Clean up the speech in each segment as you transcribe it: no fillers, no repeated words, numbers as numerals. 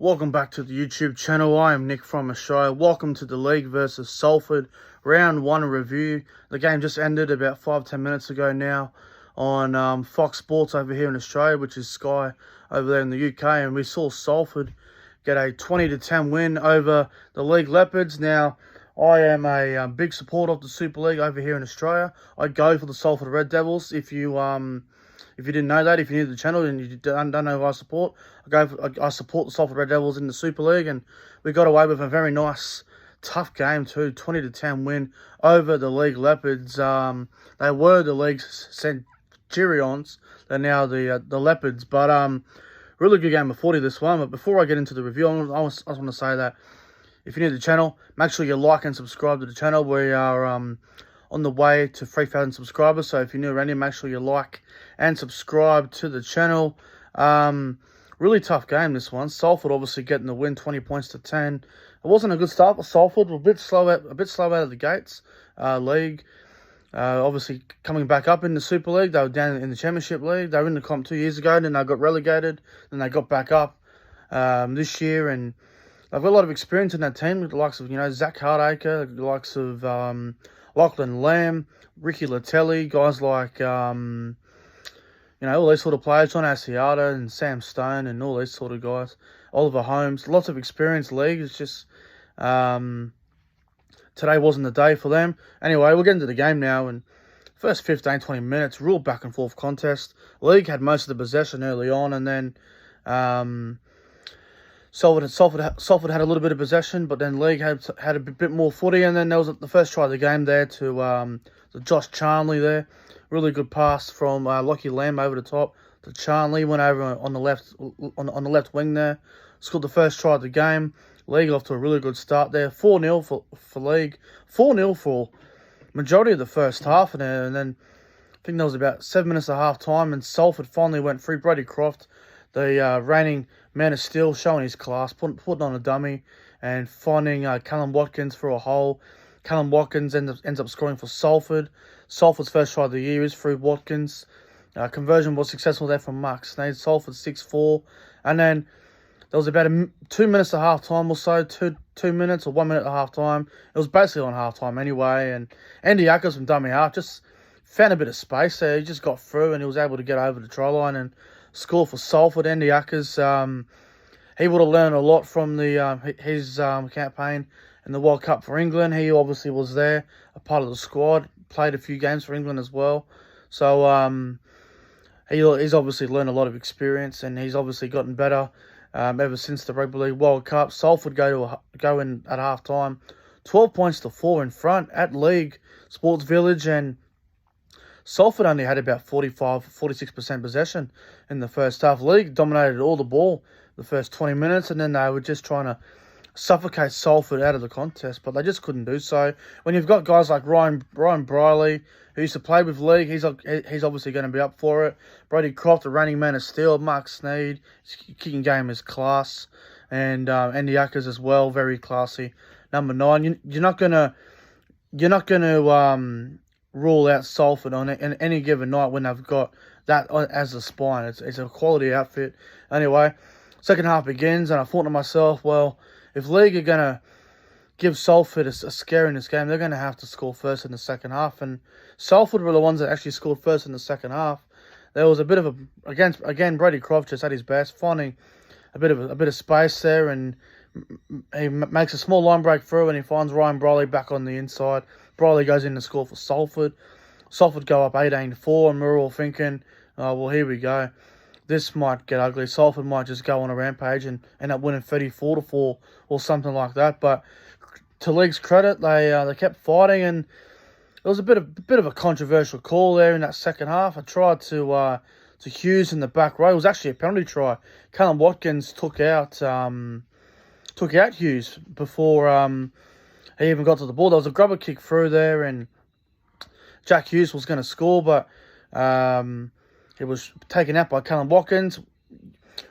Welcome back to the YouTube channel. I am Nick from Australia. Welcome to the Leigh versus Salford round 1 review. The game just ended about 5-10 minutes ago now on Fox Sports over here in Australia, which is Sky over there in the UK, and we saw Salford get a 20-10 win over the Leigh Leopards. Now, I am a big supporter of the Super League over here in Australia. I go for the Salford Red Devils. If you didn't know that, if you're new to the channel and you don't know who I support, I support the Salford Red Devils in the Super League, and we got away with a very nice, tough game too, 20-10 win over the Leigh Leopards. They were the League's Centurions. They're now the Leopards, but really good game of 40 this one. But before I get into the review, I just want to say that if you're new to the channel, make sure you like and subscribe to the channel. We are on the way to 3,000 subscribers, so if you're new around here, make sure you like and subscribe to the channel. Really tough game, this one. Salford obviously getting the win, 20 points to 10. It wasn't a good start for Salford. A bit slow out of the gates. League obviously coming back up in the Super League. They were down in the Championship League. They were in the comp 2 years ago, and then they got relegated. Then they got back up this year, and they've got a lot of experience in that team with the likes of, Zach Hardacre, the likes of Lachlan Lamb, Ricky Latelli, guys like, all these sort of players, John Asiata and Sam Stone and all these sort of guys. Oliver Holmes, lots of experience league. It's just, today wasn't the day for them. Anyway, we'll get into the game now, and first 15-20 minutes, real back and forth contest. League had most of the possession early on, and then Salford had a little bit of possession, but then Leigh had a bit more footy, and then there was the first try of the game there to Josh Charnley there. Really good pass from Lockie Lamb over the top to Charnley. Went over on the left wing there. Scored the first try of the game. Leigh off to a really good start there. 4-0 for Leigh. 4-0 for majority of the first half, and then I think there was about 7 minutes of half time, and Salford finally went free. Brady Croft, the reigning man of steel, showing his class, putting on a dummy and finding Callum Watkins for a hole. Callum Watkins ends up scoring for Salford. Salford's first try of the year is through Watkins. Conversion was successful there from Mark Sneyd. Salford 6-4. And then there was about 2 minutes at half time or so, 2 minutes or 1 minute at half time. It was basically on half time anyway. And Andy Ackers from dummy half just found a bit of space there. He just got through, and he was able to get over the try line and score for Salford. Andy Ackers, he would have learned a lot from his campaign in the World Cup for England. He obviously was there, a part of the squad, played a few games for England as well. So he's obviously learned a lot of experience, and he's obviously gotten better ever since the Rugby League World Cup. Salford go in at half time, 12 points to 4 in front at League Sports Village, and Salford only had about 46% possession in the first half. League dominated all the ball the first 20 minutes, and then they were just trying to suffocate Salford out of the contest, but they just couldn't do so. When you've got guys like Ryan Briley, who used to play with League, he's obviously going to be up for it. Brady Croft, the reigning man of steel. Mark Sneyd, his kicking game is class, and Andy Ackers as well, very classy. Number 9, you're not gonna rule out Salford on any given night when they've got that as a spine. It's a quality outfit. Anyway, second half begins, and I thought to myself, well, if League are going to give Salford a scare in this game, they're going to have to score first in the second half. And Salford were the ones that actually scored first in the second half. There was a bit of again, Brady Croft just at his best, finding a bit of space there, and he makes a small line break through, and he finds Ryan Briley back on the inside. Briley goes in to score for Salford. Salford go up 18-4, and we're all thinking, oh, well, here we go. This might get ugly. Salford might just go on a rampage and end up winning 34-4 or something like that. But to League's credit, they kept fighting, and it was a bit of a controversial call there in that second half. I tried to Hughes in the back row. It was actually a penalty try. Callum Watkins took out Hughes before he even got to the ball. There was a grubber kick through there, and Jack Hughes was going to score, but it was taken out by Callum Watkins.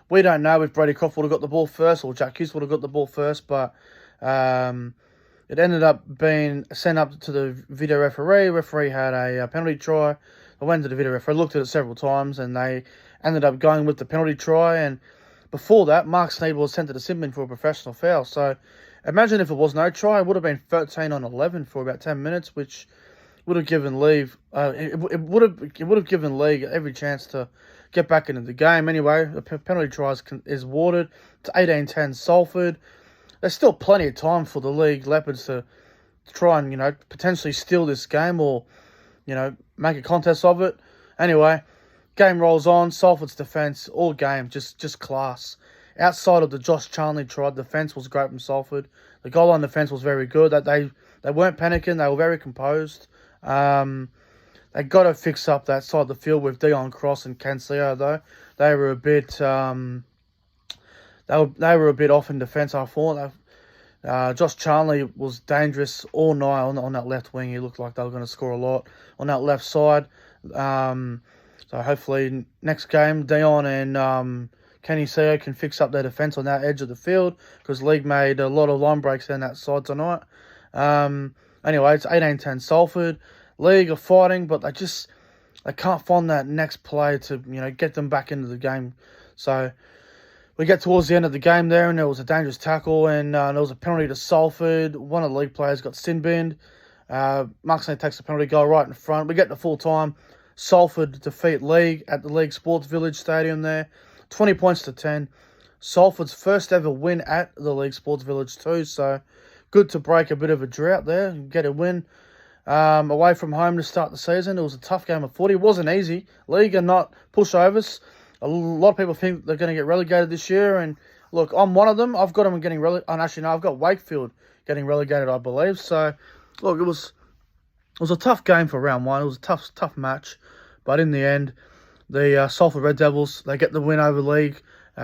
We don't know if Brady Croft would have got the ball first or Jack Hughes would have got the ball first, but it ended up being sent up to the video referee. Referee had a penalty try. I went to the video referee, looked at it several times, and they ended up going with the penalty try. And before that, Mark Sneed was sent to the sin bin for a professional foul. So imagine if it was no try, it would have been 13-on-11 for about 10 minutes, which would have given Leigh it would have given Leigh every chance to get back into the game. Anyway, the penalty try is awarded to 18-10 Salford. There's still plenty of time for the Leopards to try and, potentially steal this game or, make a contest of it. Anyway, game rolls on. Salford's defence all game just class. Outside of the Josh Charnley try, the defence was great from Salford. The goal line defence was very good. That they weren't panicking. They were very composed. They got to fix up that side of the field with Dion Cross and Cancelo though. They were a bit they were a bit off in defence. I thought. Josh Charnley was dangerous all night on that left wing. He looked like they were going to score a lot on that left side. So hopefully next game, Dion and Kenny Seo can fix up their defence on that edge of the field, because Leigh made a lot of line breaks down that side tonight. Anyway, it's 18-10 Salford. Leigh are fighting, but they can't find that next play to get them back into the game. So we get towards the end of the game there, and there was a dangerous tackle, and there was a penalty to Salford. One of the Leigh players got sin-binned. Mark Sneed takes the penalty goal right in front. We get to full time. Salford defeat Leigh at the Leigh Sports Village Stadium there. 20 points to 10. Salford's first ever win at the Leigh Sports Village too, so good to break a bit of a drought there and get a win away from home to start the season. It was a tough game of footy. It wasn't easy. Leigh are not pushovers. A lot of people think they're going to get relegated this year, and look, I'm one of them. I've got them getting relegated. And actually, no, I've got Wakefield getting relegated, I believe. So, look, it was a tough game for round one. It was a tough match, but in the end, the Salford Red Devils, they get the win over Leigh,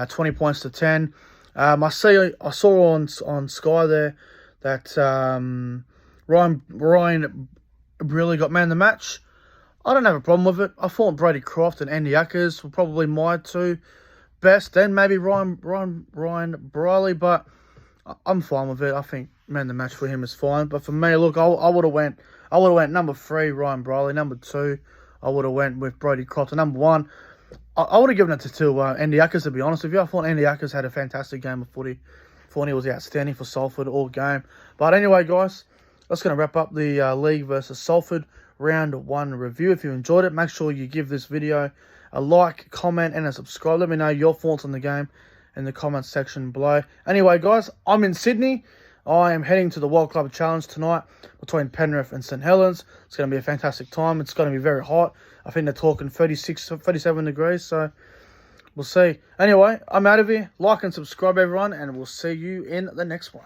20 points to 10. I saw on Sky there that Ryan really got man of the match. I don't have a problem with it. I thought Brady Croft and Andy Ackers were probably my two best. Then maybe Ryan Briley, but I'm fine with it. I think man of the match for him is fine. But for me, look, I would have went number 3, Ryan Briley. Number 2, I would have went with Brady Croft. And number 1, I would have given it to Andy Ackers, to be honest with you. I thought Andy Ackers had a fantastic game of footy. I thought he was outstanding for Salford all game. But anyway, guys, that's going to wrap up the Leigh versus Salford round 1 review. If you enjoyed it, make sure you give this video a like, comment, and a subscribe. Let me know your thoughts on the game in the comments section below. Anyway, guys, I'm in Sydney. I am heading to the World Club Challenge tonight between Penrith and St Helens. It's going to be a fantastic time. It's going to be very hot. I think they're talking 37 degrees, so we'll see. Anyway, I'm out of here. Like and subscribe, everyone, and we'll see you in the next one.